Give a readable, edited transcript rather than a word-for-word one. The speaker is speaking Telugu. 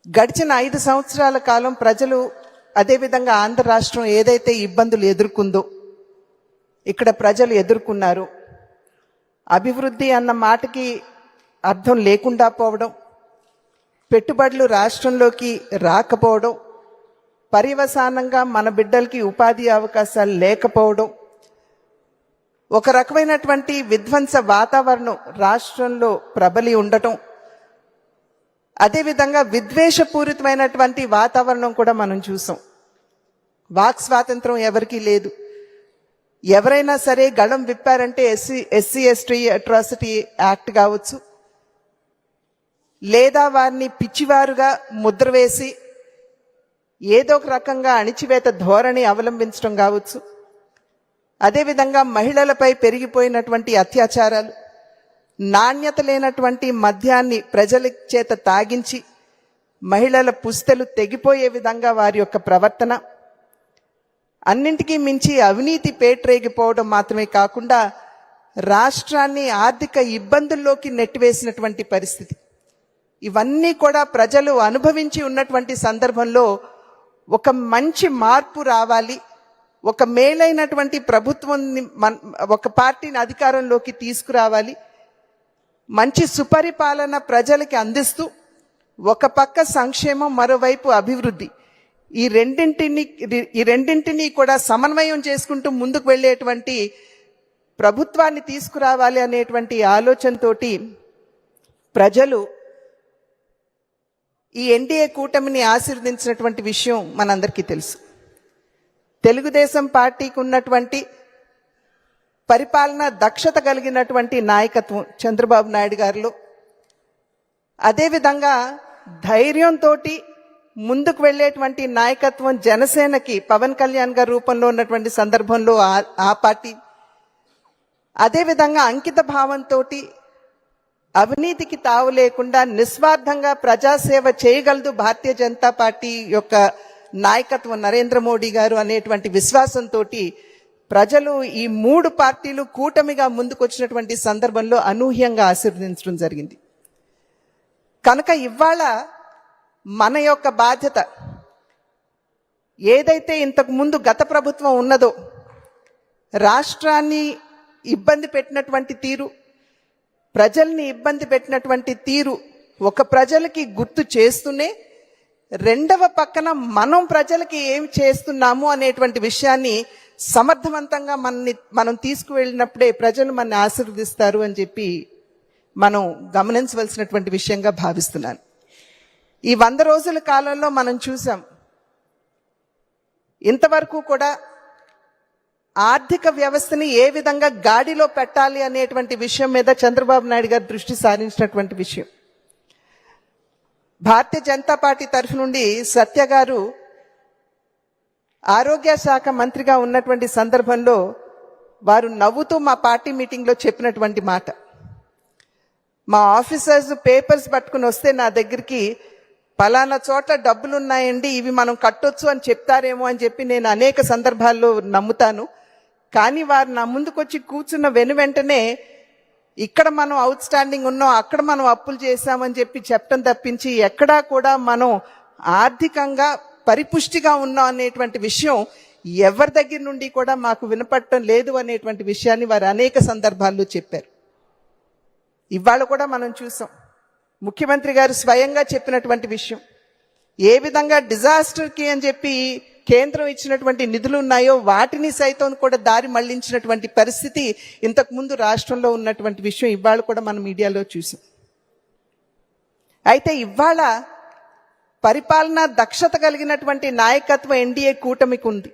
గడిచిన 5 సంవత్సరాల కాలం ప్రజలు అదేవిధంగా ఆంధ్ర రాష్ట్రం ఏదైతే ఇబ్బందులు ఎదుర్కొందో ఇక్కడ ప్రజలు ఎదుర్కొన్నారు. అభివృద్ధి అన్న మాటకి అర్థం లేకుండా పోవడం, పెట్టుబడులు రాష్ట్రంలోకి రాకపోవడం, పర్యవసానంగా మన బిడ్డలకి ఉపాధి అవకాశాలు లేకపోవడం, ఒక రకమైనటువంటి విధ్వంస వాతావరణం రాష్ట్రంలో ప్రబలి ఉండటం, అదేవిధంగా విద్వేషపూరితమైనటువంటి వాతావరణం కూడా మనం చూసాం. వాక్ స్వాతంత్రం ఎవరికీ లేదు. ఎవరైనా సరే గళం విప్పారంటే ఎస్సీ ఎస్టీ అట్రాసిటీ యాక్ట్ కావచ్చు, లేదా వారిని పిచ్చివారుగా ముద్ర వేసి ఏదో ఒక రకంగా అణిచివేత ధోరణి అవలంబించడం కావచ్చు, అదేవిధంగా మహిళలపై పెరిగిపోయినటువంటి అత్యాచారాలు, నాణ్యత లేనటువంటి మద్యాన్ని ప్రజల చేత తాగించి మహిళల పుస్తెలు తెగిపోయే విధంగా వారి యొక్క ప్రవర్తన, అన్నింటికీ మించి అవినీతి పేట్రేగిపోవడం మాత్రమే కాకుండా రాష్ట్రాన్ని ఆర్థిక ఇబ్బందుల్లోకి నెట్టివేసినటువంటి పరిస్థితి. ఇవన్నీ కూడా ప్రజలు అనుభవించి ఉన్నటువంటి సందర్భంలో ఒక మంచి మార్పు రావాలి, ఒక మేలైనటువంటి ప్రభుత్వాన్ని ఒక పార్టీని అధికారంలోకి తీసుకురావాలి, మంచి సుపరిపాలన ప్రజలకి అందిస్తూ ఒక పక్క సంక్షేమం మరోవైపు అభివృద్ధి, ఈ రెండింటినీ కూడా సమన్వయం చేసుకుంటూ ముందుకు వెళ్ళేటువంటి ప్రభుత్వాన్ని తీసుకురావాలి అనేటువంటి ఆలోచనతోటి ప్రజలు ఈ ఎన్డీఏ కూటమిని ఆశీర్వదించినటువంటి విషయం మనందరికీ తెలుసు. తెలుగుదేశం పార్టీకి ఉన్నటువంటి పరిపాలన దక్షత కలిగినటువంటి నాయకత్వం చంద్రబాబు నాయుడు గారిలో, అదేవిధంగా ధైర్యంతో ముందుకు వెళ్ళేటువంటి నాయకత్వం జనసేనకి పవన్ కళ్యాణ్ గారి రూపంలో ఉన్నటువంటి సందర్భంలో ఆ పార్టీ, అదేవిధంగా అంకిత భావంతో అవినీతికి తావు లేకుండా నిస్వార్థంగా ప్రజాసేవ చేయగలదు భారతీయ జనతా పార్టీ యొక్క నాయకత్వం నరేంద్ర మోడీ గారు అనేటువంటి విశ్వాసంతో ప్రజలు ఈ 3 పార్టీలు కూటమిగా ముందుకొచ్చినటువంటి సందర్భంలో అనూహ్యంగా ఆశీర్వదించడం జరిగింది. కనుక ఇవాళ మన యొక్క బాధ్యత ఏదైతే ఇంతకు ముందు గత ప్రభుత్వం ఉన్నదో, రాష్ట్రాన్ని ఇబ్బంది పెట్టినటువంటి తీరు, ప్రజల్ని ఇబ్బంది పెట్టినటువంటి తీరు ఒక ప్రజలకి గుర్తు చేస్తూనే రెండవ పక్కన మనం ప్రజలకి ఏం చేస్తున్నాము అనేటువంటి విషయాన్ని సమర్థవంతంగా మనం తీసుకువెళ్ళినప్పుడే ప్రజలు మనని ఆశీర్వదిస్తారు అని చెప్పి మనం గమనించవలసినటువంటి విషయంగా భావిస్తున్నాను. ఈ 100 రోజుల కాలంలో మనం చూసాం, ఇంతవరకు కూడా ఆర్థిక వ్యవస్థని ఏ విధంగా గాడిలో పెట్టాలి అనేటువంటి విషయం మీద చంద్రబాబు నాయుడు గారు దృష్టి సారించినటువంటి విషయం. భారతీయ జనతా పార్టీ తరఫు నుండి సత్య గారు ఆరోగ్య శాఖ మంత్రిగా ఉన్నటువంటి సందర్భంలో వారు నవ్వుతూ మా పార్టీ మీటింగ్లో చెప్పినటువంటి మాట, మా ఆఫీసర్స్ పేపర్స్ పట్టుకుని వస్తే నా దగ్గరికి పలానా చోట్ల డబ్బులున్నాయండి, ఇవి మనం కట్టొచ్చు అని చెప్తారేమో అని చెప్పి నేను అనేక సందర్భాల్లో నమ్ముతాను. కానీ వారు నా ముందుకొచ్చి కూర్చున్న వెంటనే ఇక్కడ మనం అవుట్ స్టాండింగ్ ఉన్నాం, అక్కడ మనం అప్పులు చేశామని చెప్పి చెప్పడం తప్పించి ఎక్కడా కూడా మనం ఆర్థికంగా పరిపుష్టిగా ఉన్నాం అనేటువంటి విషయం ఎవరి దగ్గర నుండి కూడా మాకు వినపడటం లేదు అనేటువంటి విషయాన్ని వారు అనేక సందర్భాల్లో చెప్పారు. ఇవాళ కూడా మనం చూసాం, ముఖ్యమంత్రి గారు స్వయంగా చెప్పినటువంటి విషయం, ఏ విధంగా డిజాస్టర్కి అని చెప్పి కేంద్రం ఇచ్చినటువంటి నిధులు ఉన్నాయో వాటిని సైతం కూడా దారి మళ్లించినటువంటి పరిస్థితి ఇంతకుముందు రాష్ట్రంలో ఉన్నటువంటి విషయం ఇవాళ కూడా మనం మీడియాలో చూసాం. అయితే ఇవాళ పరిపాలన దక్షత కలిగినటువంటి నాయకత్వం ఎన్డీఏ కూటమికి ఉంది.